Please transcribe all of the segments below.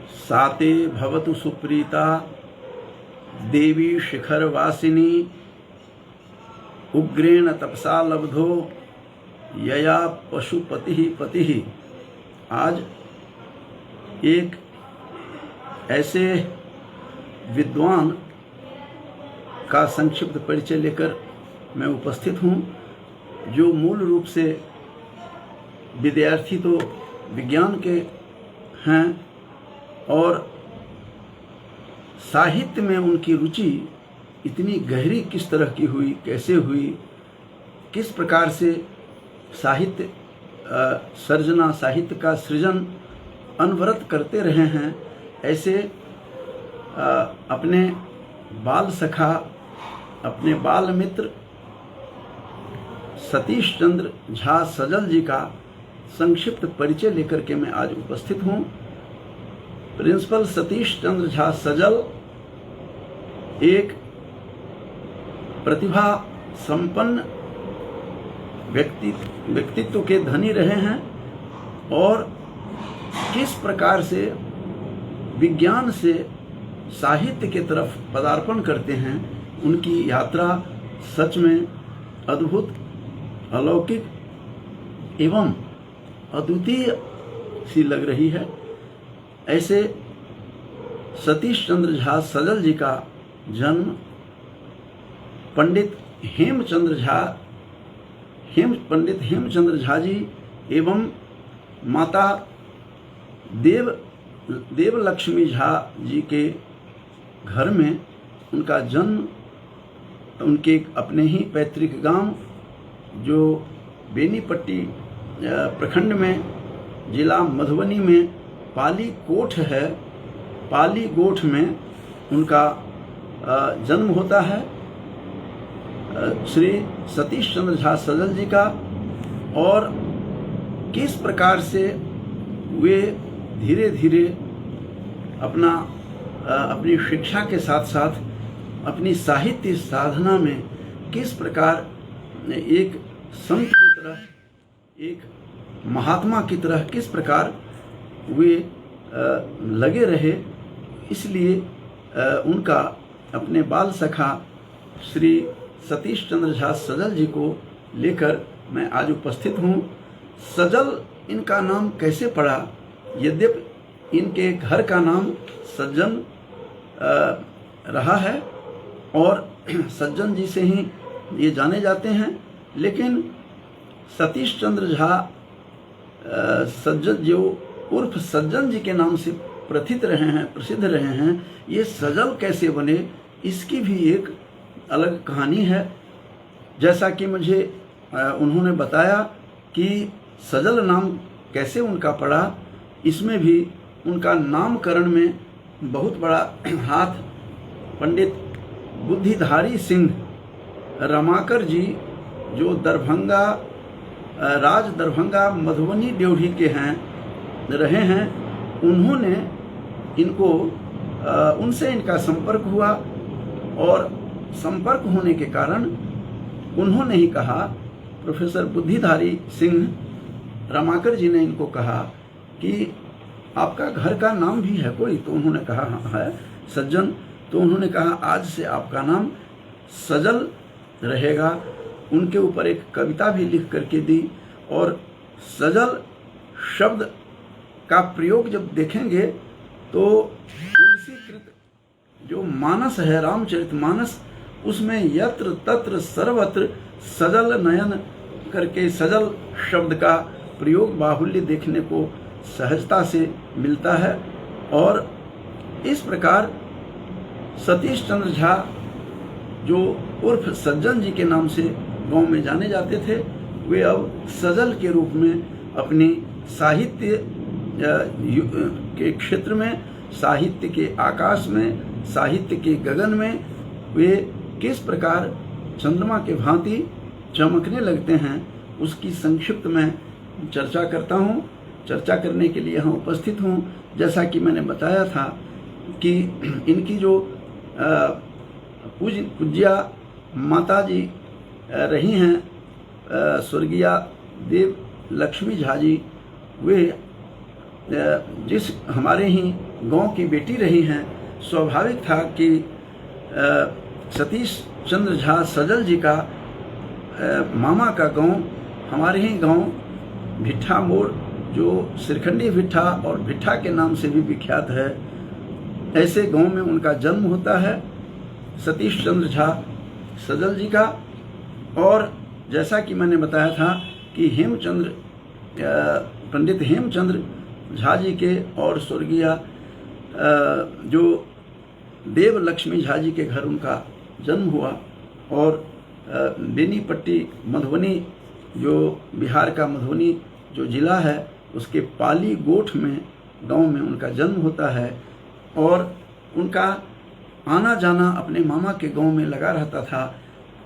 साते भवतु सुप्रीता देवी शिखरवासिनी उग्रेण तपसा लब्धो यया पशुपति पति। आज एक ऐसे विद्वान का संक्षिप्त परिचय लेकर मैं उपस्थित हूँ, जो मूल रूप से विद्यार्थी तो विज्ञान के हैं और साहित्य में उनकी रुचि इतनी गहरी किस तरह की हुई, कैसे हुई, किस प्रकार से साहित्य सर्जना, साहित्य का सृजन अनवरत करते रहे हैं। ऐसे अपने बाल सखा, अपने बाल मित्र सतीश चंद्र झा सजल जी का संक्षिप्त परिचय लेकर के मैं आज उपस्थित हूँ। प्रिंसिपल सतीश चंद्र झा सजल एक प्रतिभा संपन्न व्यक्तित्व के धनी रहे हैं और किस प्रकार से विज्ञान से साहित्य के तरफ पदार्पण करते हैं, उनकी यात्रा सच में अद्भुत, अलौकिक एवं अद्वितीय सी लग रही है। ऐसे सतीश चंद्र झा सजल जी का जन्म पंडित हेमचंद्र झा जी एवं माता देवलक्ष्मी झा जी के घर में उनका जन्म उनके अपने ही पैतृक गांव जो बेनीपट्टी प्रखंड में जिला मधुबनी में पाली कोठ है, पाली गोठ में उनका जन्म होता है। श्री सतीश चंद्र झा सजल जी का, और किस प्रकार से वे धीरे धीरे अपनी शिक्षा के साथ साथ अपनी साहित्य साधना में किस प्रकार एक संत की तरह, एक महात्मा की तरह किस प्रकार वे लगे रहे। इसलिए उनका अपने बाल सखा श्री सतीश चंद्र झा सजल जी को लेकर मैं आज उपस्थित हूँ। सजल इनका नाम कैसे पड़ा? यद्यपि इनके घर का नाम सज्जन रहा है और सज्जन जी से ही ये जाने जाते हैं, लेकिन सतीश चंद्र झा सज्जन जो उर्फ सज्जन जी के नाम से प्रसिद्ध रहे हैं, ये सजल कैसे बने, इसकी भी एक अलग कहानी है। जैसा कि मुझे उन्होंने बताया कि सजल नाम कैसे उनका पड़ा, इसमें भी उनका नामकरण में बहुत बड़ा हाथ पंडित बुद्धिधारी सिंह रमाकर जी, जो दरभंगा मधुबनी ड्योढ़ी के रहे हैं, उन्होंने उनसे इनका संपर्क हुआ और संपर्क होने के कारण उन्होंने ही कहा, प्रोफेसर बुद्धिधारी सिंह रमाकर जी ने इनको कहा कि आपका घर का नाम भी है कोई? तो उन्होंने कहा हाँ है, सज्जन। तो उन्होंने कहा आज से आपका नाम सजल रहेगा। उनके ऊपर एक कविता भी लिख करके दी, और सजल शब्द का प्रयोग जब देखेंगे तो तुलसीकृत जो मानस है, रामचरितमानस, उसमें यत्र तत्र सर्वत्र सजल नयन करके सजल शब्द का प्रयोग बाहुल्य देखने को सहजता से मिलता है। और इस प्रकार सतीश चंद्र झा, जो उर्फ सज्जन जी के नाम से गांव में जाने जाते थे, वे अब सजल के रूप में अपनी साहित्य के क्षेत्र में, साहित्य के आकाश में, साहित्य के गगन में वे किस प्रकार चंद्रमा के भांति चमकने लगते हैं, उसकी संक्षिप्त में चर्चा करता हूँ। चर्चा करने के लिए यहाँ उपस्थित हूँ। जैसा कि मैंने बताया था कि इनकी जो पूज्या माता जी रही हैं, स्वर्गीय देव लक्ष्मी झा जी, वे जिस हमारे ही गांव की बेटी रही हैं, स्वाभाविक था कि सतीश चंद्र झा सजल जी का मामा का गांव हमारे ही गांव भिट्ठा मोड़, जो श्रीखंडी भिट्ठा और भिट्ठा के नाम से भी विख्यात है, ऐसे गांव में उनका जन्म होता है सतीश चंद्र झा सजल जी का। और जैसा कि मैंने बताया था कि पंडित हेमचंद्र झा जी के और स्वर्गीय जो देव लक्ष्मी झा जी के घर उनका जन्म हुआ। और बेनीपट्टी मधुबनी, जो बिहार का मधुबनी जो जिला है, उसके पाली गोठ में गांव में उनका जन्म होता है। और उनका आना जाना अपने मामा के गांव में लगा रहता था।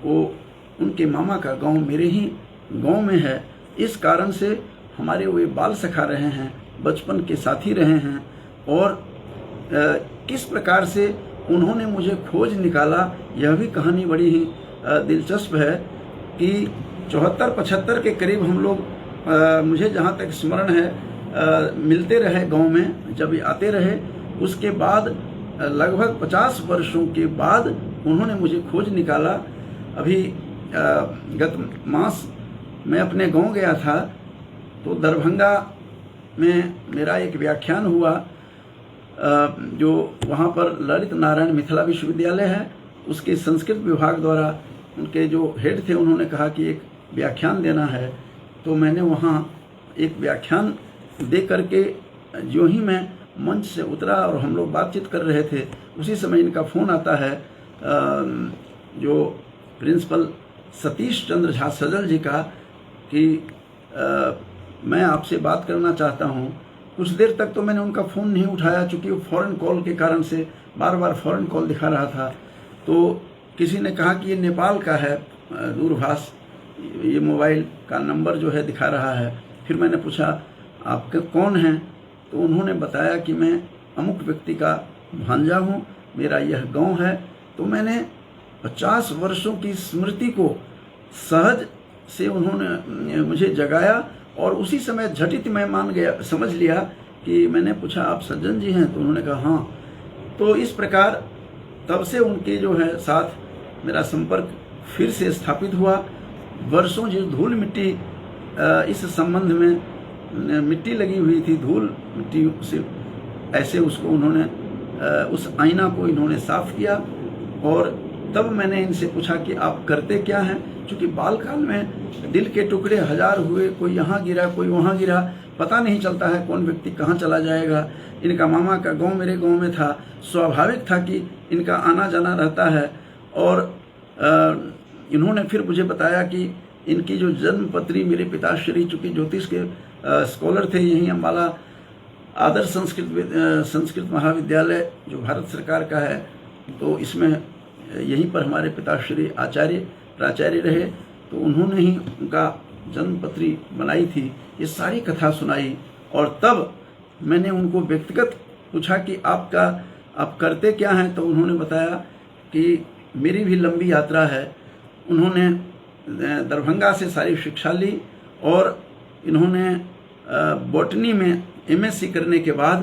वो उनके मामा का गांव मेरे ही गांव में है, इस कारण से हमारे वे बाल सखा रहे हैं, बचपन के साथी रहे हैं। और किस प्रकार से उन्होंने मुझे खोज निकाला, यह भी कहानी बड़ी ही दिलचस्प है कि 74-75 के करीब हम लोग, मुझे जहाँ तक स्मरण है, मिलते रहे गांव में, जब आते रहे। उसके बाद लगभग 50 वर्षों के बाद उन्होंने मुझे खोज निकाला। अभी गत मास मैं अपने गांव गया था, तो दरभंगा में मेरा एक व्याख्यान हुआ, जो वहाँ पर ललित नारायण मिथिला विश्वविद्यालय है, उसके संस्कृत विभाग द्वारा उनके जो हेड थे, उन्होंने कहा कि एक व्याख्यान देना है। तो मैंने वहाँ एक व्याख्यान दे करके जो ही मैं मंच से उतरा और हम लोग बातचीत कर रहे थे, उसी समय इनका फ़ोन आता है, जो प्रिंसिपल सतीश चंद्र झा सजल जी का, कि मैं आपसे बात करना चाहता हूँ। कुछ देर तक तो मैंने उनका फ़ोन नहीं उठाया, चूँकि वो फ़ॉरेन कॉल के कारण से बार बार फ़ॉरेन कॉल दिखा रहा था। तो किसी ने कहा कि ये नेपाल का है दूरभाष, ये मोबाइल का नंबर जो है दिखा रहा है। फिर मैंने पूछा आप कौन हैं, तो उन्होंने बताया कि मैं अमुक व्यक्ति का भांजा हूँ, मेरा यह गांव है। तो मैंने 50 वर्षों की स्मृति को सहज से उन्होंने मुझे जगाया, और उसी समय झटित मैं मान गया, समझ लिया कि मैंने पूछा आप सज्जन जी हैं, तो उन्होंने कहा हाँ। तो इस प्रकार तब से उनके जो है साथ मेरा संपर्क फिर से स्थापित हुआ। वर्षों जो धूल मिट्टी इस संबंध में मिट्टी लगी हुई थी, धूल मिट्टी से ऐसे उसको उन्होंने उस आईना को इन्होंने साफ किया। और तब मैंने इनसे पूछा कि आप करते क्या हैं, क्योंकि बालकाल में दिल के टुकड़े हजार हुए, कोई यहाँ गिरा कोई वहाँ गिरा, पता नहीं चलता है कौन व्यक्ति कहाँ चला जाएगा। इनका मामा का गांव मेरे गांव में था, स्वाभाविक था कि इनका आना जाना रहता है। और इन्होंने फिर मुझे बताया कि इनकी जो जन्म पत्री मेरे पिताश्री, चूँकि ज्योतिष के स्कॉलर थे, यहीं अम्बाला आदर्श संस्कृत महाविद्यालय जो भारत सरकार का है, तो इसमें यहीं पर हमारे पिताश्री प्राचार्य रहे, तो उन्होंने ही उनका जन्म पत्री बनाई थी। ये सारी कथा सुनाई। और तब मैंने उनको व्यक्तिगत पूछा कि आप करते क्या हैं, तो उन्होंने बताया कि मेरी भी लंबी यात्रा है। उन्होंने दरभंगा से सारी शिक्षा ली, और इन्होंने बॉटनी में MSc करने के बाद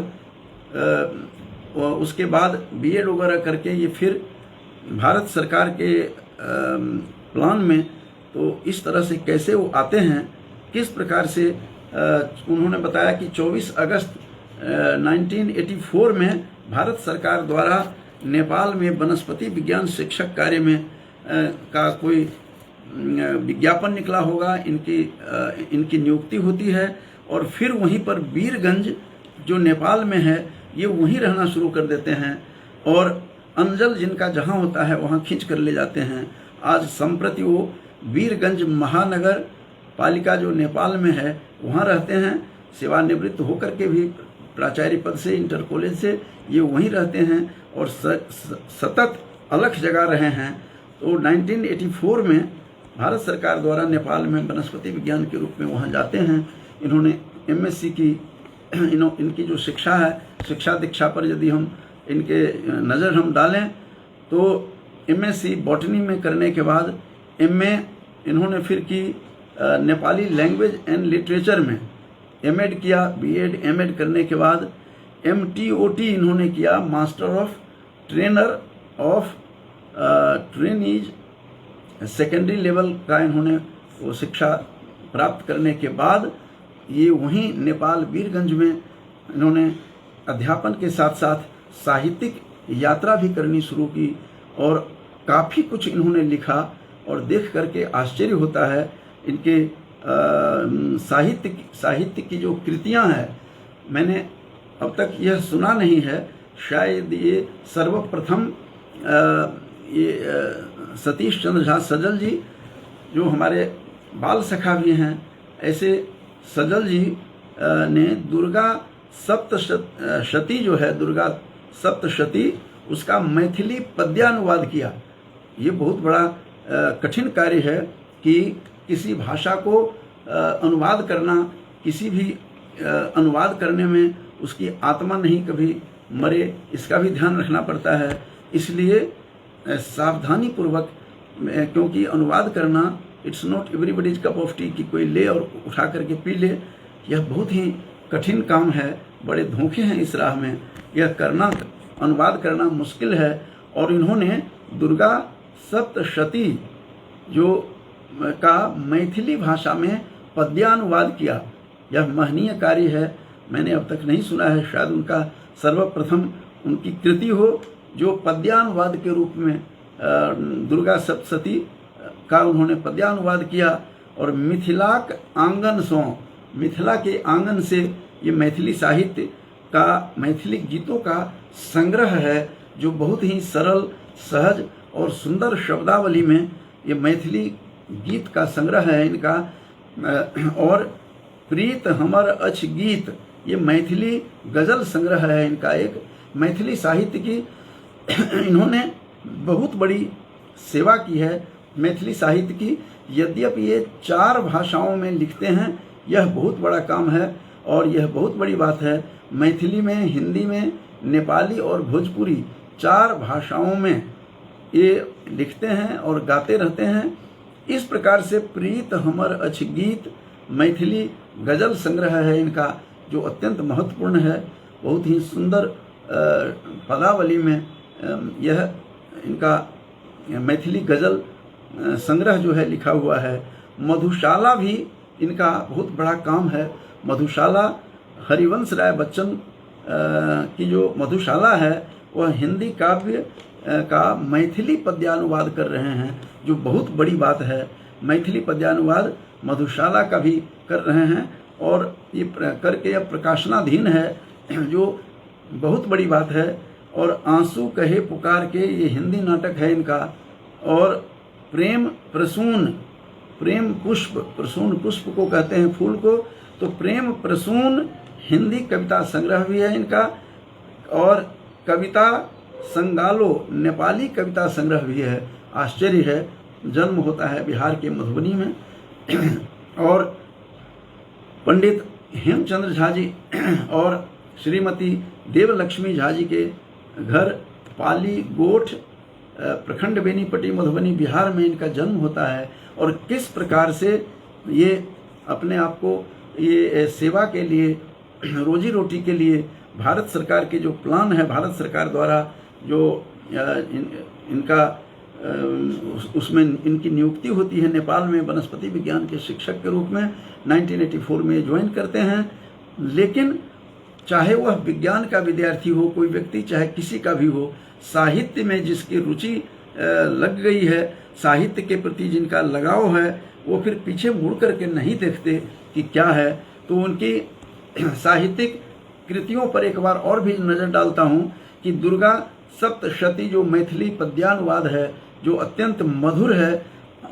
उसके बाद BEd वगैरह करके ये फिर भारत सरकार के प्लान में, तो इस तरह से कैसे वो आते हैं, किस प्रकार से उन्होंने बताया कि 24 अगस्त 1984 में भारत सरकार द्वारा नेपाल में वनस्पति विज्ञान शिक्षक कार्य में का कोई विज्ञापन निकला होगा, इनकी नियुक्ति होती है। और फिर वहीं पर वीरगंज जो नेपाल में है, ये वहीं रहना शुरू कर देते हैं, और अंजल जिनका जहाँ होता है वहाँ खींच कर ले जाते हैं। आज संप्रति वो वीरगंज महानगर पालिका जो नेपाल में है वहाँ रहते हैं। सेवानिवृत्त होकर के भी प्राचार्य पद से इंटर कॉलेज से ये वहीं रहते हैं, और सतत अलख जगा रहे हैं। तो 1984 में भारत सरकार द्वारा नेपाल में वनस्पति विज्ञान के रूप में वहाँ जाते हैं। इन्होंने MSc की इनकी जो शिक्षा है, शिक्षा दीक्षा पर यदि हम इनके नज़र हम डालें, तो MSc बॉटनी में करने के बाद MA इन्होंने फिर की नेपाली लैंग्वेज एंड लिटरेचर में, M.Ed किया। B.Ed M.Ed करने के बाद MTOT इन्होंने किया, master of trainer of trainees, secondary level का इन्होंने वो शिक्षा प्राप्त करने के बाद ये वहीं नेपाल वीरगंज में इन्होंने अध्यापन के साथ साथ साहित्यिक यात्रा भी करनी शुरू की और काफ़ी कुछ इन्होंने लिखा और देख करके आश्चर्य होता है। इनके साहित्य की जो कृतियां हैं, मैंने अब तक यह सुना नहीं है, शायद ये सर्वप्रथम ये सतीश चंद्र झा सजल जी जो हमारे बाल सखा भी हैं, ऐसे सजल जी ने दुर्गा सप्तशती जो है, दुर्गा सप्तशती, उसका मैथिली पद्यानुवाद किया। ये बहुत बड़ा कठिन कार्य है कि किसी भाषा को अनुवाद करना, किसी भी अनुवाद करने में उसकी आत्मा नहीं कभी मरे, इसका भी ध्यान रखना पड़ता है। इसलिए सावधानी पूर्वक, क्योंकि अनुवाद करना it's not everybody's cup of T कि कोई ले और उठा करके पी ले, यह बहुत ही कठिन काम है, बड़े धोखे हैं इस राह में, यह करना, अनुवाद करना मुश्किल है। और इन्होंने दुर्गा सप्तशती जो का मैथिली भाषा में पद्यानुवाद किया, यह महनीय कार्य है। मैंने अब तक नहीं सुना है, शायद उनका सर्वप्रथम उनकी कृति हो जो पद्यानुवाद के रूप में दुर्गा सप्तशती का उन्होंने पद्यानुवाद किया। और मिथिलाक आंगन सो, मिथिला के आंगन से ये मैथिली साहित्य का, मैथिली गीतों का संग्रह है जो बहुत ही सरल, सहज और सुंदर शब्दावली में ये मैथिली गीत का संग्रह है इनका। और प्रीत हमर अछ गीत, ये मैथिली गजल संग्रह है इनका एक। मैथिली साहित्य की इन्होंने बहुत बड़ी सेवा की है मैथिली साहित्य की। यद्यपि ये 4 भाषाओं में लिखते हैं, यह बहुत बड़ा काम है और यह बहुत बड़ी बात है। मैथिली में, हिंदी में, नेपाली और भोजपुरी 4 भाषाओं में ये लिखते हैं और गाते रहते हैं। इस प्रकार से प्रीत हमर अछ गीत मैथिली गजल संग्रह है इनका, जो अत्यंत महत्वपूर्ण है। बहुत ही सुंदर पदावली में यह इनका मैथिली गजल संग्रह जो है लिखा हुआ है। मधुशाला भी इनका बहुत बड़ा काम है। मधुशाला हरिवंश राय बच्चन की जो मधुशाला है वह हिंदी काव्य का मैथिली पद्यानुवाद कर रहे हैं, जो बहुत बड़ी बात है। मैथिली पद्यानुवाद मधुशाला का भी कर रहे हैं और ये करके यह प्रकाशनाधीन है, जो बहुत बड़ी बात है। और आंसू कहे पुकार के, ये हिंदी नाटक है इनका। और प्रेम प्रसून, प्रेम पुष्प, प्रसून पुष्प को कहते हैं फूल को, तो प्रेम प्रसून हिंदी कविता संग्रह भी है इनका। और कविता संगालो नेपाली कविता संग्रह भी है। आश्चर्य है, जन्म होता है बिहार के मधुबनी में। और पंडित हेमचंद्र झा जी और श्रीमती देवलक्ष्मी झा जी के घर पाली गोठ, प्रखंड बेनीपट्टी, मधुबनी, बिहार में इनका जन्म होता है। और किस प्रकार से ये अपने आप को ये सेवा के लिए, रोजी रोटी के लिए, भारत सरकार के जो प्लान है, भारत सरकार द्वारा जो इनका उसमें इनकी नियुक्ति होती है नेपाल में वनस्पति विज्ञान के शिक्षक के रूप में, 1984 में ज्वाइन करते हैं। लेकिन चाहे वह विज्ञान का विद्यार्थी हो, कोई व्यक्ति चाहे किसी का भी हो, साहित्य में जिसकी रुचि लग गई है, साहित्य के प्रति जिनका लगाव है, वो फिर पीछे मुड़ करके नहीं देखते कि क्या है। तो उनकी साहित्यिक कृतियों पर एक बार और भी नज़र डालता हूँ कि दुर्गा सप्तशती जो मैथिली पद्यानुवाद है, जो अत्यंत मधुर है।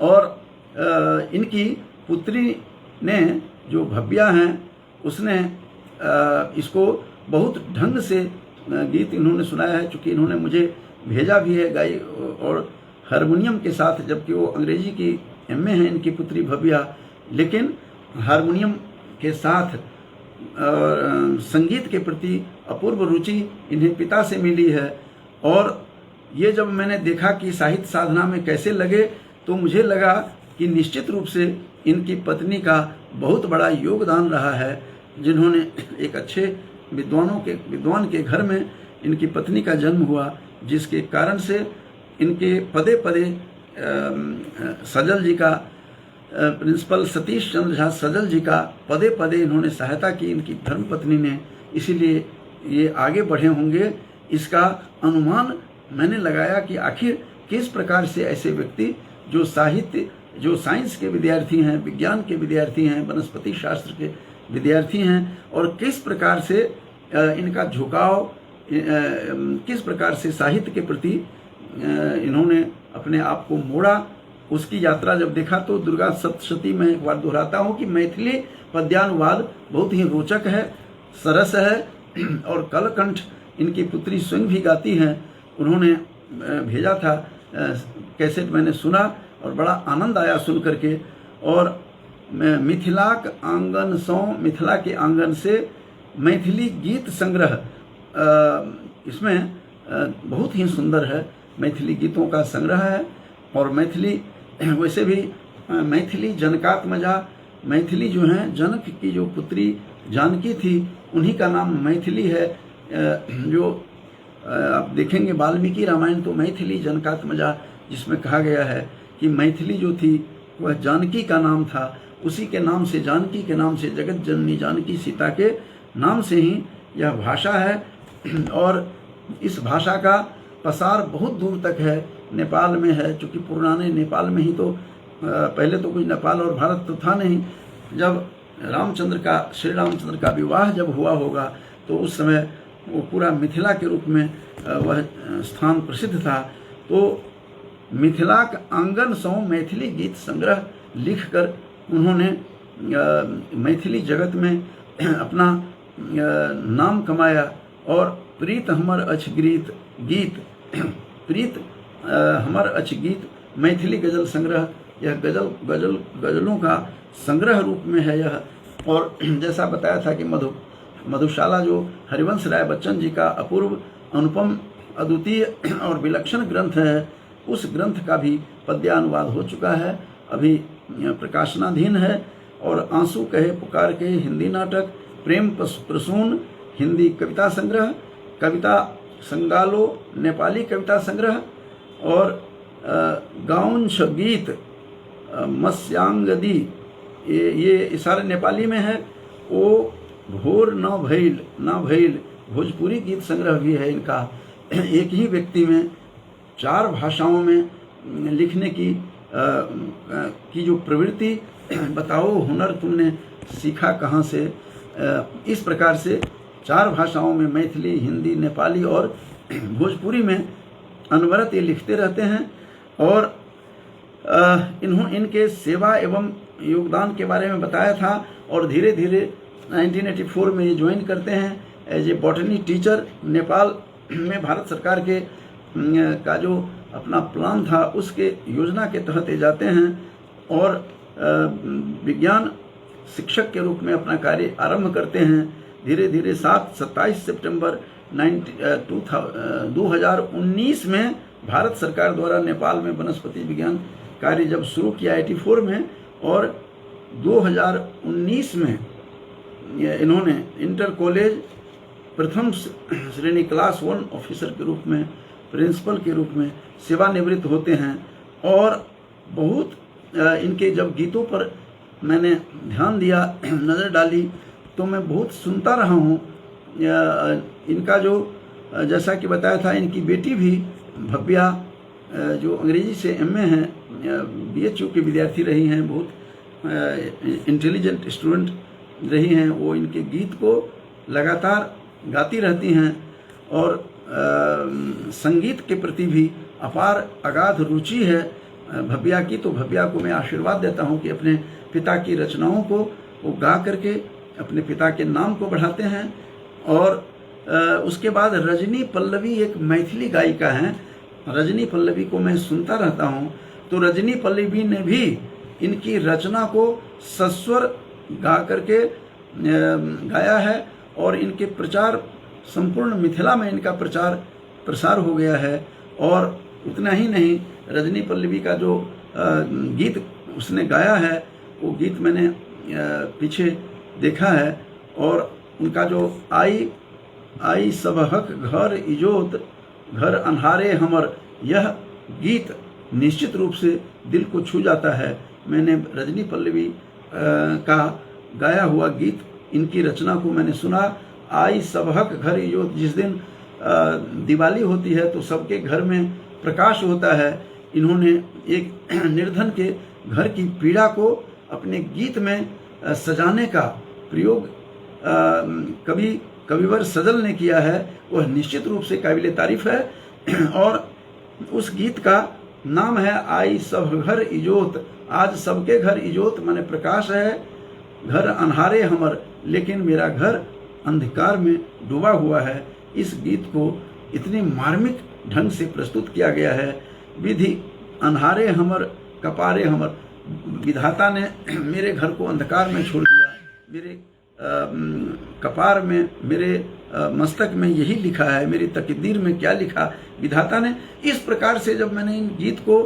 और इनकी पुत्री ने, जो भव्या हैं, उसने इसको बहुत ढंग से गीत इन्होंने सुनाया है, चूँकि इन्होंने मुझे भेजा भी है गाई और हारमोनियम के साथ, जबकि वो अंग्रेजी की एमए है इनकी पुत्री भव्या, लेकिन हारमोनियम के साथ संगीत के प्रति अपूर्व रुचि इन्हें पिता से मिली है। और ये जब मैंने देखा कि साहित्य साधना में कैसे लगे, तो मुझे लगा कि निश्चित रूप से इनकी पत्नी का बहुत बड़ा योगदान रहा है, जिन्होंने एक अच्छे विद्वान के घर में इनकी पत्नी का जन्म हुआ, जिसके कारण से इनके पदे पदे सजल जी का, प्रिंसिपल सतीश चंद्र झा सजल जी का पदे पदे इन्होंने सहायता की इनकी धर्मपत्नी ने, इसीलिए ये आगे बढ़े होंगे। इसका अनुमान मैंने लगाया कि आखिर किस प्रकार से ऐसे व्यक्ति जो साइंस के विद्यार्थी हैं, विज्ञान के विद्यार्थी हैं, वनस्पति शास्त्र के विद्यार्थी हैं, और किस प्रकार से इनका झुकाव, किस प्रकार से साहित्य के प्रति इन्होंने अपने आप को मोड़ा, उसकी यात्रा जब देखा तो दुर्गा सप्तशती में एक बार दोहराता हूँ कि मैथिली पद्यानुवाद बहुत ही रोचक है, सरस है। और कलकंठ इनकी पुत्री स्वयं भी गाती हैं, उन्होंने भेजा था कैसेट, मैंने सुना और बड़ा आनंद आया सुन करके। और मिथिलाक आंगन सौ, मिथिला के आंगन से मैथिली गीत संग्रह, इसमें बहुत ही सुंदर है, मैथिली गीतों का संग्रह है। और मैथिली वैसे भी मैथिली जनकात्मजा, मैथिली जो हैं जनक की जो पुत्री जानकी थी उन्हीं का नाम मैथिली है। जो आप देखेंगे वाल्मीकि रामायण तो मैथिली जनकात्मजा, जिसमें कहा गया है कि मैथिली जो थी वह जानकी का नाम था, उसी के नाम से, जानकी के नाम से, जगत जननी जानकी सीता के नाम से ही यह भाषा है। और इस भाषा का पसार बहुत दूर तक है, नेपाल में है, चूँकि पुराने नेपाल में ही तो पहले तो कुछ नेपाल और भारत तो था नहीं। जब श्री रामचंद्र का विवाह जब हुआ होगा तो उस समय वो पूरा मिथिला के रूप में वह स्थान प्रसिद्ध था। तो मिथिला का आंगन सौ मैथिली गीत संग्रह लिखकर उन्होंने मैथिली जगत में अपना नाम कमाया। और प्रीत हमर अछ गीत प्रीत हमर अछ गीत मैथिली गजल संग्रह, यह गजलों का संग्रह रूप में है यह। और जैसा बताया था कि मधुशाला जो हरिवंश राय बच्चन जी का अपूर्व, अनुपम, अद्वितीय और विलक्षण ग्रंथ है, उस ग्रंथ का भी पद्यानुवाद हो चुका है, अभी प्रकाशनाधीन है। और आंसू कहे पुकार के हिंदी नाटक, प्रेम प्रसून हिंदी कविता संग्रह, कविता संगालो नेपाली कविता संग्रह, और गाउंछ गीत मत्स्यांगदी, ये सारे नेपाली में है। ओ भोर न भइल भोजपुरी गीत संग्रह भी है इनका। एक ही व्यक्ति में 4 भाषाओं में लिखने की जो प्रवृत्ति, बताओ हुनर तुमने सीखा कहाँ से। इस प्रकार से 4 भाषाओं में, मैथिली, हिंदी, नेपाली और भोजपुरी में अनवरत ये लिखते रहते हैं। और इनके सेवा एवं योगदान के बारे में बताया था। और धीरे धीरे 1984 में ये ज्वाइन करते हैं as a botany teacher. Nepal में भारत सरकार के का जो अपना प्लान था उसके योजना के तहत ये जाते हैं और विज्ञान शिक्षक के रूप में अपना कार्य आरंभ करते हैं। धीरे धीरे 27 सितंबर 2019 में भारत सरकार द्वारा नेपाल में वनस्पति विज्ञान कार्य जब शुरू किया 84 में, और 2019 में इन्होंने इंटर कॉलेज प्रथम श्रेणी क्लास 1 ऑफिसर के रूप में, प्रिंसिपल के रूप में सेवानिवृत्त होते हैं। और बहुत इनके जब गीतों पर मैंने ध्यान दिया, नज़र डाली, तो मैं बहुत सुनता रहा हूँ। इनका जो जैसा कि बताया था, इनकी बेटी भी भव्या जो अंग्रेजी से MA हैं, BHU की विद्यार्थी रही हैं, बहुत इंटेलिजेंट स्टूडेंट रही हैं। वो इनके गीत को लगातार गाती रहती हैं और संगीत के प्रति भी अपार अगाध रुचि है भव्या की। तो भव्या को मैं आशीर्वाद देता हूँ कि अपने पिता की रचनाओं को वो गा करके अपने पिता के नाम को बढ़ाते हैं। और उसके बाद रजनी पल्लवी एक मैथिली गायिका हैं। रजनी पल्लवी को मैं सुनता रहता हूँ। तो रजनी पल्लवी ने भी इनकी रचना को सस्वर गा करके गाया है और इनके प्रचार संपूर्ण मिथिला में इनका प्रसार हो गया है। और उतना ही नहीं, रजनी पल्लवी का जो गीत उसने गाया है वो गीत मैंने पीछे देखा है और उनका जो आई आई सबहक घर इजोत घर अन्हारे हमर, यह गीत निश्चित रूप से दिल को छू जाता है। मैंने रजनी पल्लवी का गाया हुआ गीत, इनकी रचना को मैंने सुना। आई सबहक घर इजोत, जिस दिन दिवाली होती है तो सबके घर में प्रकाश होता है। इन्होंने एक निर्धन के घर की पीड़ा को अपने गीत में सजाने का प्रयोग कविवर सजल ने किया है, वह निश्चित रूप से काबिल तारीफ है। और उस गीत का नाम है आई सब घर इजोत। आज सबके घर इजोत माने प्रकाश है, घर अन्हारे हमर, लेकिन मेरा घर अंधकार में डूबा हुआ है। इस गीत को इतनी मार्मिक ढंग से प्रस्तुत किया गया है। विधि अन्हारे हमर कपारे हमर, विधाता ने मेरे घर को अंधकार में छोड़ दिया। मेरे कपार में, मेरे मस्तक में यही लिखा है, मेरी तकदीर में क्या लिखा विधाता ने। इस प्रकार से जब मैंने इन गीत को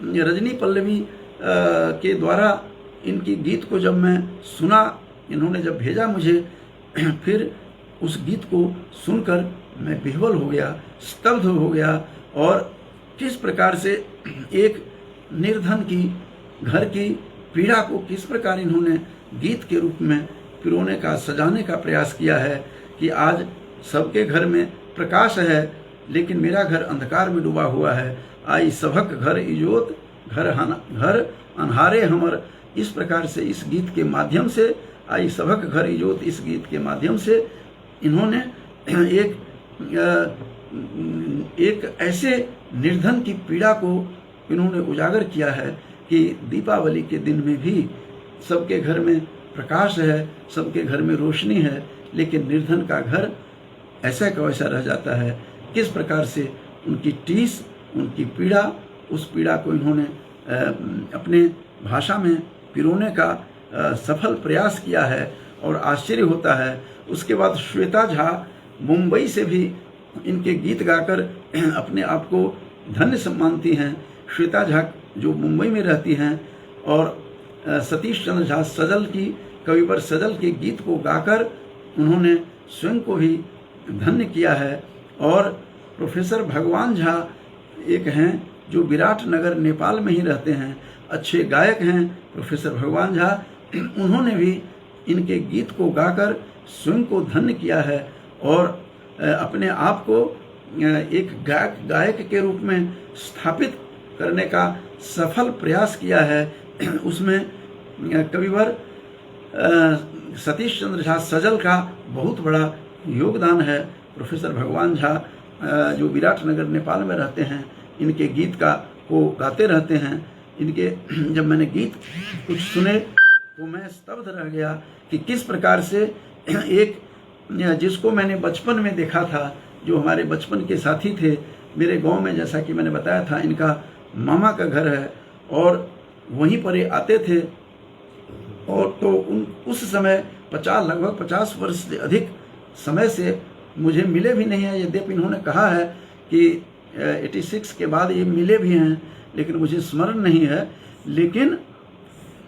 रजनी पल्लवी के द्वारा इनकी गीत को जब मैं सुना, इन्होंने जब भेजा मुझे, फिर उस गीत को सुनकर मैं विह्वल हो गया, स्तब्ध हो गया। और किस प्रकार से एक निर्धन की घर की पीड़ा को किस प्रकार इन्होंने गीत के रूप में पिरोने का, सजाने का प्रयास किया है कि आज सबके घर में प्रकाश है, लेकिन मेरा घर अंधकार में डूबा हुआ है। आई सबक घर इजोत घर अन्हारे हमर। इस प्रकार से इस गीत के माध्यम से, आई सबक घर इजोत, इस गीत के माध्यम से इन्होंने एक ऐसे निर्धन की पीड़ा को इन्होंने उजागर किया है कि दीपावली के दिन में भी सबके घर में प्रकाश है, सबके घर में रोशनी है, लेकिन निर्धन का घर ऐसा का वैसा रह जाता है। किस प्रकार से उनकी टीस, उनकी पीड़ा, उस पीड़ा को इन्होंने अपने भाषा में पिरोने का सफल प्रयास किया है और आश्चर्य होता है। उसके बाद श्वेता झा मुंबई से भी इनके गीत गाकर अपने आप को धन्य सम्मानती हैं। श्वेता झा जो मुंबई में रहती हैं और सतीश चंद्र झा सजल की, कविवर सजल के गीत को गाकर उन्होंने स्वयं को भी धन्य किया है। और प्रोफेसर भगवान झा एक हैं जो विराटनगर नेपाल में ही रहते हैं, अच्छे गायक हैं प्रोफेसर भगवान झा। उन्होंने भी इनके गीत को गाकर स्वयं को धन्य किया है और अपने आप को एक गायक के रूप में स्थापित करने का सफल प्रयास किया है। उसमें कविवर सतीश चंद्र झा सजल का बहुत बड़ा योगदान है। प्रोफेसर भगवान झा जो विराटनगर नेपाल में रहते हैं, इनके गीत को गाते रहते हैं। इनके जब मैंने गीत कुछ सुने तो मैं स्तब्ध रह गया कि किस प्रकार से एक जिसको मैंने बचपन में देखा था, जो हमारे बचपन के साथी थे मेरे गांव में, जैसा कि मैंने बताया था इनका मामा का घर है और वहीं पर ये आते थे। और तो उस समय लगभग 50 वर्ष से अधिक समय से मुझे मिले भी नहीं है। यद्यपि इन्होंने कहा है कि 86 के बाद ये मिले भी हैं, लेकिन मुझे स्मरण नहीं है। लेकिन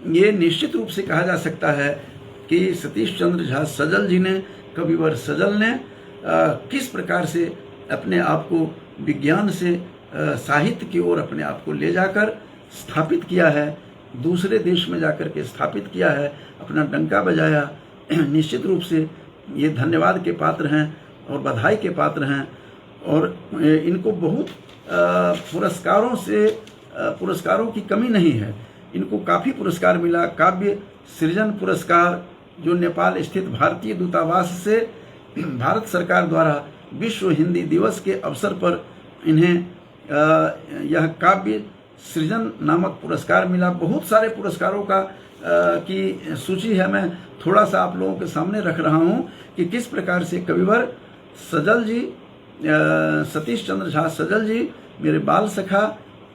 ये निश्चित रूप से कहा जा सकता है कि सतीश चंद्र झा सजल जी ने, कविवर सजल ने किस प्रकार से अपने आप को विज्ञान से साहित्य की ओर अपने आप को ले जाकर स्थापित किया है, दूसरे देश में जाकर के स्थापित किया है, अपना डंका बजाया। निश्चित रूप से ये धन्यवाद के पात्र हैं और बधाई के पात्र हैं। और इनको बहुत पुरस्कारों की कमी नहीं है। इनको काफ़ी पुरस्कार मिला। काव्य सृजन पुरस्कार जो नेपाल स्थित भारतीय दूतावास से भारत सरकार द्वारा विश्व हिंदी दिवस के अवसर पर इन्हें यह काव्य सृजन नामक पुरस्कार मिला। बहुत सारे पुरस्कारों का की सूची है, मैं थोड़ा सा आप लोगों के सामने रख रहा हूँ कि किस प्रकार से कविवर सजल जी, सतीश चंद्र झा सजल जी, मेरे बाल सखा,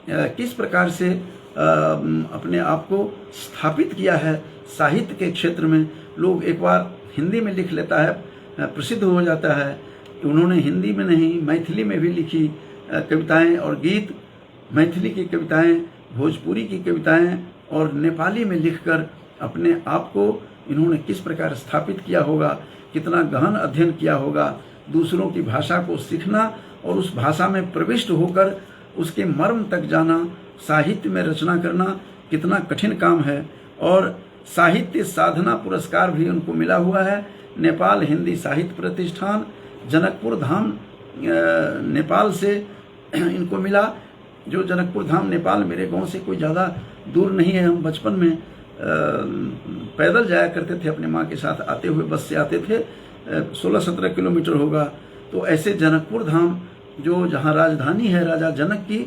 किस प्रकार से अपने आप को स्थापित किया है साहित्य के क्षेत्र में। लोग एक बार हिंदी में लिख लेता है, प्रसिद्ध हो जाता है। उन्होंने हिंदी में नहीं, मैथिली में भी लिखी कविताएं और गीत, मैथिली की कविताएं, भोजपुरी की कविताएं और नेपाली में लिखकर अपने आप को इन्होंने किस प्रकार स्थापित किया होगा, कितना गहन अध्ययन किया होगा। दूसरों की भाषा को सीखना और उस भाषा में प्रविष्ट होकर उसके मर्म तक जाना, साहित्य में रचना करना कितना कठिन काम है। और साहित्य साधना पुरस्कार भी उनको मिला हुआ है। नेपाल हिंदी साहित्य प्रतिष्ठान, जनकपुर धाम नेपाल से इनको मिला। जो जनकपुर धाम नेपाल मेरे गांव से कोई ज़्यादा दूर नहीं है। हम बचपन में पैदल जाया करते थे, अपने माँ के साथ आते हुए बस से आते थे। 16-17 किलोमीटर होगा। तो ऐसे जनकपुर धाम जो जहाँ राजधानी है राजा जनक की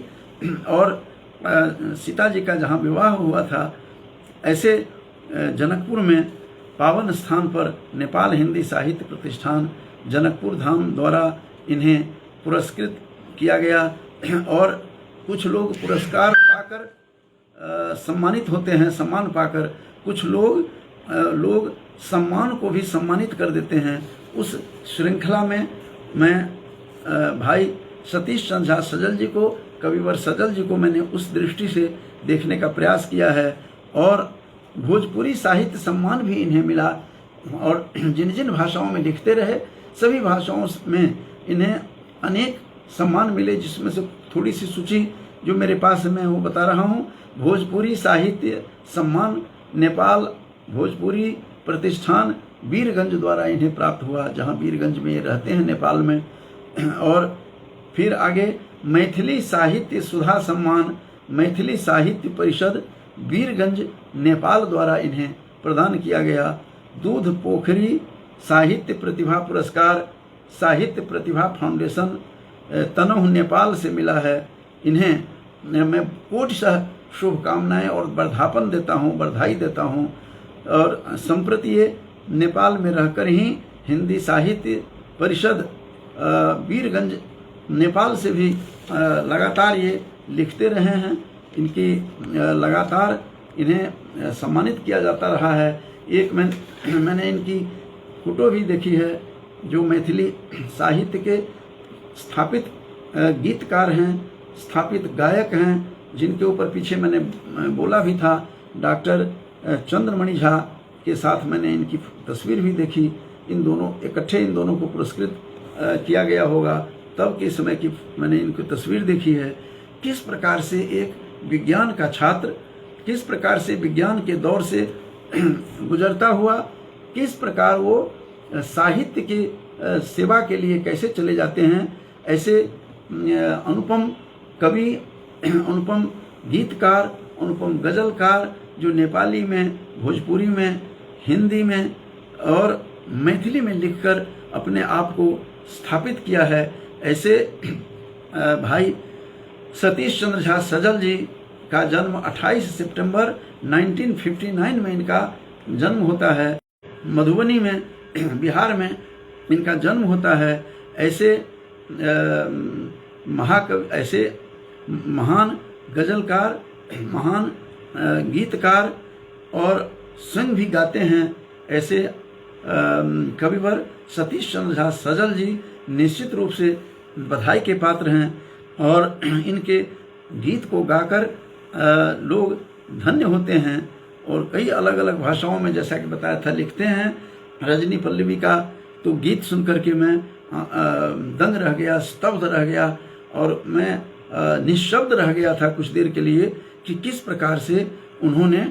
और सीता जी का जहाँ विवाह हुआ था, ऐसे जनकपुर में पावन स्थान पर नेपाल हिंदी साहित्य प्रतिष्ठान जनकपुर धाम द्वारा इन्हें पुरस्कृत किया गया। और कुछ लोग पुरस्कार पाकर सम्मानित होते हैं, सम्मान पाकर। कुछ लोग सम्मान को भी सम्मानित कर देते हैं। उस श्रृंखला में मैं भाई सतीश चंद्र झा सजल जी को, कविवर सजल जी को मैंने उस दृष्टि से देखने का प्रयास किया है। और भोजपुरी साहित्य सम्मान भी इन्हें मिला। और जिन जिन भाषाओं में लिखते रहे सभी भाषाओं में इन्हें अनेक सम्मान मिले, जिसमें से थोड़ी सी सूची जो मेरे पास है मैं वो बता रहा हूँ। भोजपुरी साहित्य सम्मान नेपाल भोजपुरी प्रतिष्ठान वीरगंज द्वारा इन्हें प्राप्त हुआ, जहाँ वीरगंज में ये रहते हैं नेपाल में। और फिर आगे मैथिली साहित्य सुधा सम्मान मैथिली साहित्य परिषद वीरगंज नेपाल द्वारा इन्हें प्रदान किया गया। दूध पोखरी साहित्य प्रतिभा पुरस्कार साहित्य प्रतिभा फाउंडेशन तनहुँ नेपाल से मिला है। इन्हें मैं कोटिशः शुभकामनाएं और वर्धापन देता हूँ, बधाई देता हूँ। और संप्रति ये नेपाल में रहकर ही हिंदी साहित्य परिषद वीरगंज नेपाल से भी लगातार ये लिखते रहे हैं। इनकी लगातार इन्हें सम्मानित किया जाता रहा है। एक मैंने इनकी फोटो भी देखी है, जो मैथिली साहित्य के स्थापित गीतकार हैं, स्थापित गायक हैं, जिनके ऊपर पीछे मैंने बोला भी था। डॉक्टर चंद्रमणि झा के साथ मैंने इनकी तस्वीर भी देखी। इन दोनों इकट्ठे इन दोनों को पुरस्कृत किया गया होगा, तब के समय की मैंने इनकी तस्वीर देखी है। किस प्रकार से एक विज्ञान का छात्र किस प्रकार से विज्ञान के दौर से गुजरता हुआ, किस प्रकार वो साहित्य की सेवा के लिए कैसे चले जाते हैं। ऐसे अनुपम कवि, अनुपम गीतकार, अनुपम गजलकार जो नेपाली में, भोजपुरी में, हिंदी में और मैथिली में लिखकर अपने आप को स्थापित किया है। ऐसे भाई सतीश चंद्र झा सजल जी का जन्म 28 सितंबर 1959 में इनका जन्म होता है। मधुबनी में, बिहार में इनका जन्म होता है। ऐसे ऐसे महान गजलकार, महान गीतकार और संग भी गाते हैं। ऐसे कविवर सतीश चंद्र झा सजल जी निश्चित रूप से बधाई के पात्र हैं। और इनके गीत को गाकर लोग धन्य होते हैं और कई अलग अलग भाषाओं में, जैसा कि बताया था, लिखते हैं। रजनी पल्लवी का तो गीत सुनकर के मैं दंग रह गया, स्तब्ध रह गया और मैं निःशब्द रह गया था कुछ देर के लिए कि किस प्रकार से उन्होंने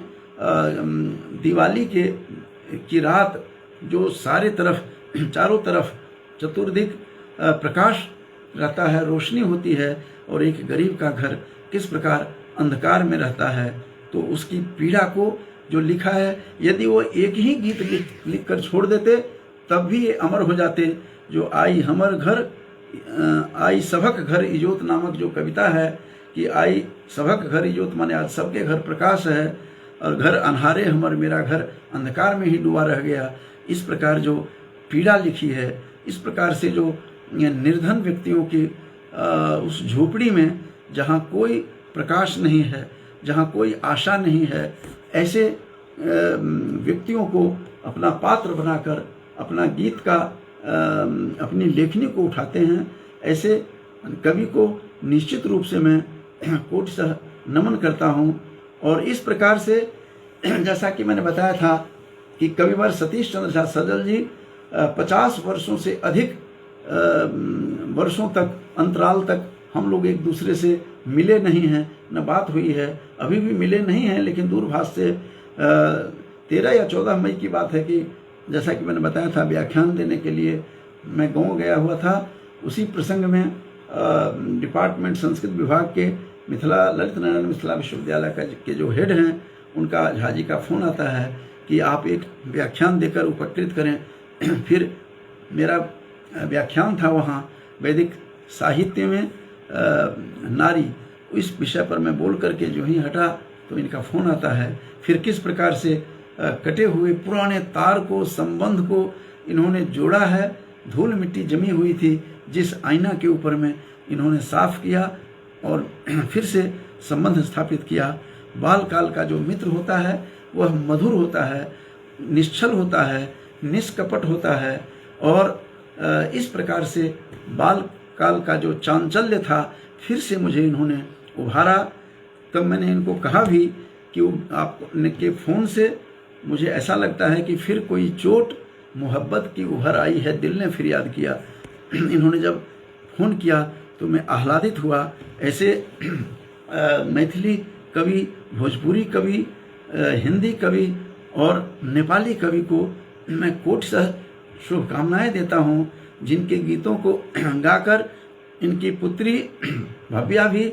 दिवाली की रात जो सारे तरफ, चारों तरफ चतुर्दिक प्रकाश रहता है, रोशनी होती है, और एक गरीब का घर किस प्रकार अंधकार में रहता है, तो उसकी पीड़ा को जो लिखा है, यदि वो एक ही गीत लिख कर छोड़ देते तब भी ये अमर हो जाते। जो आई हमर घर, आई सबक घर इजोत नामक जो कविता है कि आई सबक घर इजोत, माने आज सबके घर प्रकाश है और घर अन्हारे हमर, मेरा घर अंधकार में ही डूबा रह गया। इस प्रकार जो पीड़ा लिखी है, इस प्रकार से जो निर्धन व्यक्तियों की उस झोपड़ी में जहाँ कोई प्रकाश नहीं है, जहाँ कोई आशा नहीं है, ऐसे व्यक्तियों को अपना पात्र बनाकर अपना गीत का, अपनी लेखनी को उठाते हैं। ऐसे कवि को निश्चित रूप से मैं कोटिशः नमन करता हूँ। और इस प्रकार से जैसा कि मैंने बताया था कि कविवर सतीश चंद्र झा सजल जी 50 वर्षों से अधिक वर्षों तक अंतराल तक हम लोग एक दूसरे से मिले नहीं हैं, न बात हुई है, अभी भी मिले नहीं हैं। लेकिन दूरभाष से 13 या 14 मई की बात है कि जैसा कि मैंने बताया था, व्याख्यान देने के लिए मैं गाँव गया हुआ था। उसी प्रसंग में डिपार्टमेंट संस्कृत विभाग के मिथिला ललित नारायण मिथिला विश्वविद्यालय के जो हेड हैं, उनका झा जी का फ़ोन आता है कि आप एक व्याख्यान देकर उपकृत करें। फिर मेरा व्याख्यान था वहाँ वैदिक साहित्य में नारी, इस विषय पर मैं बोल करके जो ही हटा तो इनका फ़ोन आता है। फिर किस प्रकार से कटे हुए पुराने तार को, संबंध को इन्होंने जोड़ा है। धूल मिट्टी जमी हुई थी जिस आईना के ऊपर में इन्होंने साफ किया और फिर से संबंध स्थापित किया। बाल काल का जो मित्र होता है वह मधुर होता है, निश्चल होता है, निष्कपट होता है। और इस प्रकार से बाल काल का जो चांचल्य था फिर से मुझे इन्होंने उभारा। तब मैंने इनको कहा भी कि आपके फ़ोन से मुझे ऐसा लगता है कि फिर कोई चोट मोहब्बत की उभर आई है, दिल ने फिर याद किया। इन्होंने जब फ़ोन किया तो मैं आह्लादित हुआ। ऐसे मैथिली कवि, भोजपुरी कवि, हिंदी कवि और नेपाली कवि को मैं कोटिशः शुभकामनाएं देता हूं, जिनके गीतों को गाकर इनकी पुत्री भव्या भी,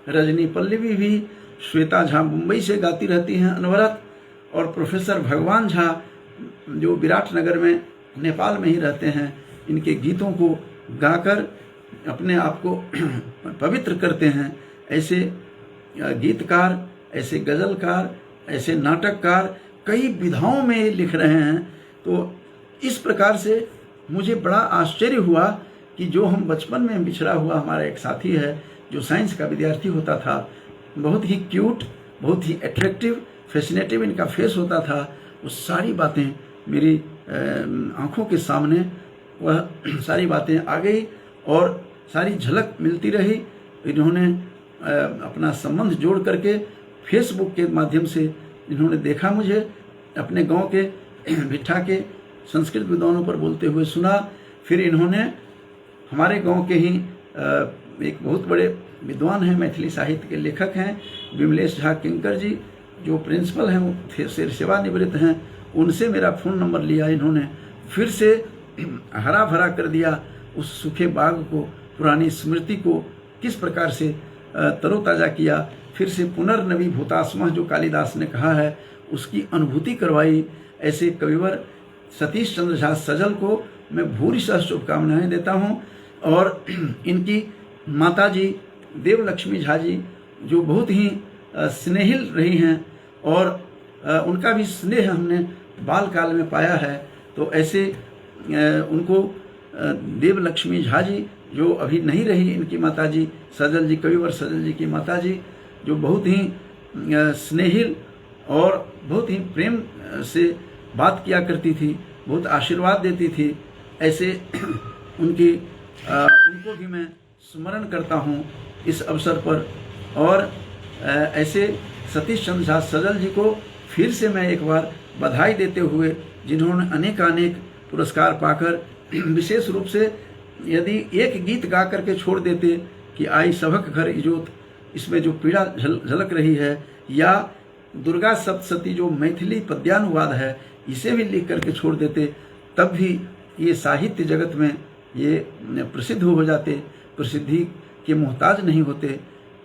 रजनी पल्लवी भी, श्वेता झा मुंबई से गाती रहती हैं अनवरत, और प्रोफेसर भगवान झा जो विराटनगर में नेपाल में ही रहते हैं, इनके गीतों को गाकर अपने आप को पवित्र करते हैं। ऐसे गीतकार, ऐसे गज़लकार, ऐसे नाटककार कई विधाओं में लिख रहे हैं। तो इस प्रकार से मुझे बड़ा आश्चर्य हुआ कि जो हम बचपन में बिछड़ा हुआ हमारा एक साथी है, जो साइंस का विद्यार्थी होता था, बहुत ही क्यूट, बहुत ही अट्रैक्टिव, फैसिनेटिव इनका फेस होता था, वो सारी बातें मेरी आंखों के सामने वह सारी बातें आ गई और सारी झलक मिलती रही। इन्होंने अपना संबंध जोड़ करके फेसबुक के माध्यम से इन्होंने देखा, मुझे अपने गांव के भिट्ठा के संस्कृत विद्वानों पर बोलते हुए सुना। फिर इन्होंने हमारे गांव के ही एक बहुत बड़े विद्वान हैं, मैथिली साहित्य के लेखक हैं, विमलेश झा किंकर जी, जो प्रिंसिपल हैं, वो सेवानिवृत्त हैं, उनसे मेरा फ़ोन नंबर लिया। इन्होंने फिर से हरा भरा कर दिया उस सूखे बाग को, पुरानी स्मृति को किस प्रकार से तरोताज़ा किया। फिर से पुनर्नवी भूतास्मः जो कालिदास ने कहा है उसकी अनुभूति करवाई। ऐसे कविवर सतीश चंद्र झा सजल को मैं भूरिशः शुभकामनाएं देता हूँ। और इनकी माताजी देवलक्ष्मी झा जी जो बहुत ही स्नेहिल रही हैं और उनका भी स्नेह हमने बाल काल में पाया है। तो ऐसे उनको देवलक्ष्मी झा जी जो अभी नहीं रही, इनकी माताजी सजल जी, कविवर सजल जी की माताजी, जो बहुत ही स्नेहिल और बहुत ही प्रेम से बात किया करती थी, बहुत आशीर्वाद देती थी। ऐसे उनको भी मैं स्मरण करता हूँ इस अवसर पर। और ऐसे सतीश चंद्र झा सजल जी को फिर से मैं एक बार बधाई देते हुए, जिन्होंने अनेकानेक पुरस्कार पाकर, विशेष रूप से यदि एक गीत गा करके छोड़ देते कि आई सभक घर इजोत, इसमें जो पीड़ा झलक रही है, या दुर्गा सप्तशती जो मैथिली पद्यानुवाद है, इसे भी लिख करके छोड़ देते, तब भी ये साहित्य जगत में ये प्रसिद्ध हो जाते, प्रसिद्धि के मोहताज नहीं होते।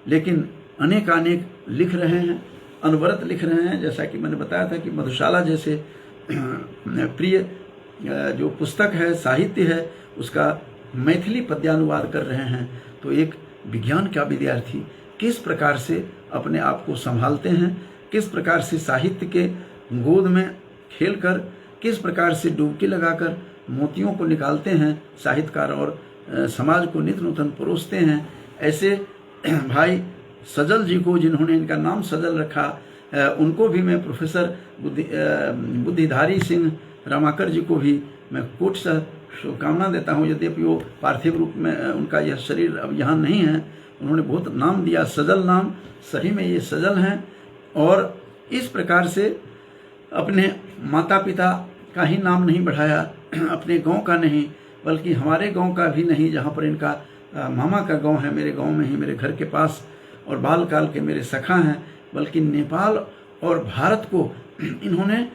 लेकिन अनेकानेक लिख रहे हैं, अनवरत लिख रहे हैं। जैसा कि मैंने बताया था कि मधुशाला जैसे प्रिय जो पुस्तक है, साहित्य है, उसका मैथिली पद्यानुवाद कर रहे हैं। तो एक विज्ञान का विद्यार्थी किस प्रकार से अपने आप को संभालते हैं, किस प्रकार से साहित्य के गोद में खेलकर, किस प्रकार से डुबकी लगाकर मोतियों को निकालते हैं साहित्यकार, और समाज को नित्य नूतन परोसते हैं। ऐसे भाई सजल जी को, जिन्होंने इनका नाम सजल रखा, उनको भी मैं प्रोफेसर बुद्धिधारी सिंह रमाकर जी को भी मैं कोटिशः शुभकामना देता हूँ। यद्यपि वो पार्थिव रूप में उनका यह शरीर अब यहाँ नहीं है, उन्होंने बहुत नाम दिया, सजल नाम, सही में ये सजल हैं। और इस प्रकार से अपने माता पिता का ही नाम नहीं बढ़ाया, अपने गांव का नहीं, बल्कि हमारे गांव का भी नहीं, जहां पर इनका मामा का गांव है, मेरे गांव में ही, मेरे घर के पास, और बाल काल के मेरे सखा हैं, बल्कि नेपाल और भारत को इन्होंने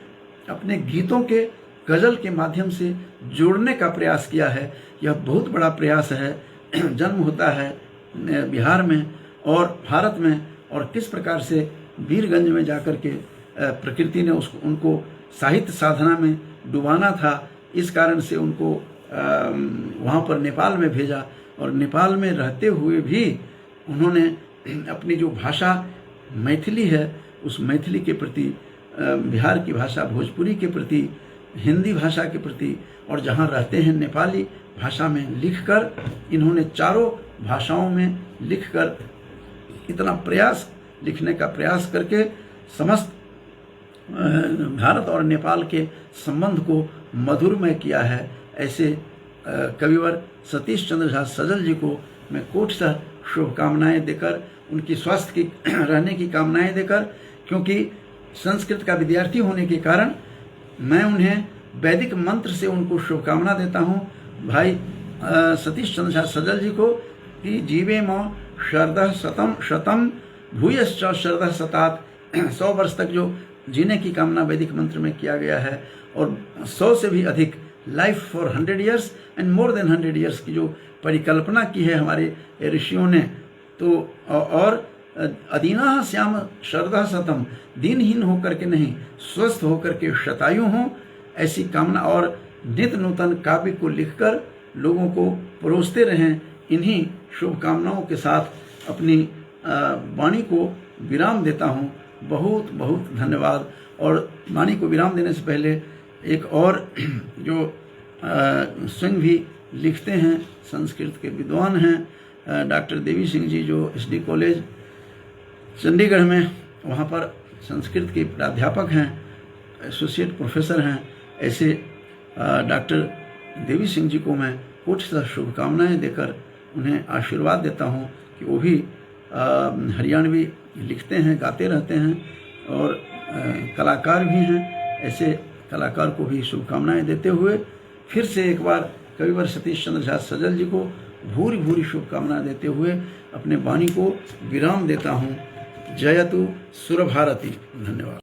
अपने गीतों के, गज़ल के माध्यम से जोड़ने का प्रयास किया है। यह बहुत बड़ा प्रयास है। जन्म होता है बिहार में और भारत में, और किस प्रकार से वीरगंज में जाकर के प्रकृति ने उनको साहित्य साधना में डुबाना था, इस कारण से उनको वहाँ पर नेपाल में भेजा, और नेपाल में रहते हुए भी उन्होंने अपनी जो भाषा मैथिली है, उस मैथिली के प्रति, बिहार की भाषा भोजपुरी के प्रति, हिंदी भाषा के प्रति, और जहाँ रहते हैं नेपाली भाषा में लिखकर, इन्होंने चारों भाषाओं में लिखकर इतना प्रयास, लिखने का प्रयास करके समस्त भारत और नेपाल के संबंध को मधुरमय किया है। ऐसे कविवर सतीश चंद्र झा सजल जी को मैं कोटि शुभकामनाएं देकर, उनकी स्वास्थ्य की रहने की कामनाएं देकर, क्योंकि संस्कृत का विद्यार्थी होने के कारण मैं उन्हें वैदिक मंत्र से उनको शुभकामना देता हूँ। भाई सतीश चंद्र झा सजल जी को कि जीवे मो शरदः शतम शतम भूयश्च शरदः शतात, 100 वर्ष तक जो जीने की कामना वैदिक मंत्र में किया गया है, और 100 से भी अधिक life for 100 years and more than 100 years की जो परिकल्पना की है हमारे ऋषियों ने। तो और अदीना श्याम शरदा शतम, दीनहीन होकर के नहीं, स्वस्थ होकर के शतायु हों, ऐसी कामना, और नित्य नूतन काव्य को लिखकर लोगों को परोसते रहें। इन्हीं शुभकामनाओं के साथ अपनी वाणी को विराम देता हूँ। बहुत बहुत धन्यवाद। और वाणी को विराम देने से पहले एक और जो स्वयं भी लिखते हैं, संस्कृत के विद्वान हैं, डॉक्टर देवी सिंह जी, जो SD कॉलेज चंडीगढ़ में, वहाँ पर संस्कृत के प्राध्यापक हैं, एसोसिएट प्रोफेसर हैं। ऐसे डॉक्टर देवी सिंह जी को मैं कोटि से शुभकामनाएं देकर उन्हें आशीर्वाद देता हूँ कि वो भी हरियाणवी लिखते हैं, गाते रहते हैं, और कलाकार भी हैं। ऐसे कलाकार को भी शुभकामनाएं देते हुए फिर से एक बार कविवर सतीश चंद्र झा सजल जी को भूरी भूरी शुभकामनाएं देते हुए अपने वाणी को विराम देता हूँ। जयतु सुरभारती। धन्यवाद।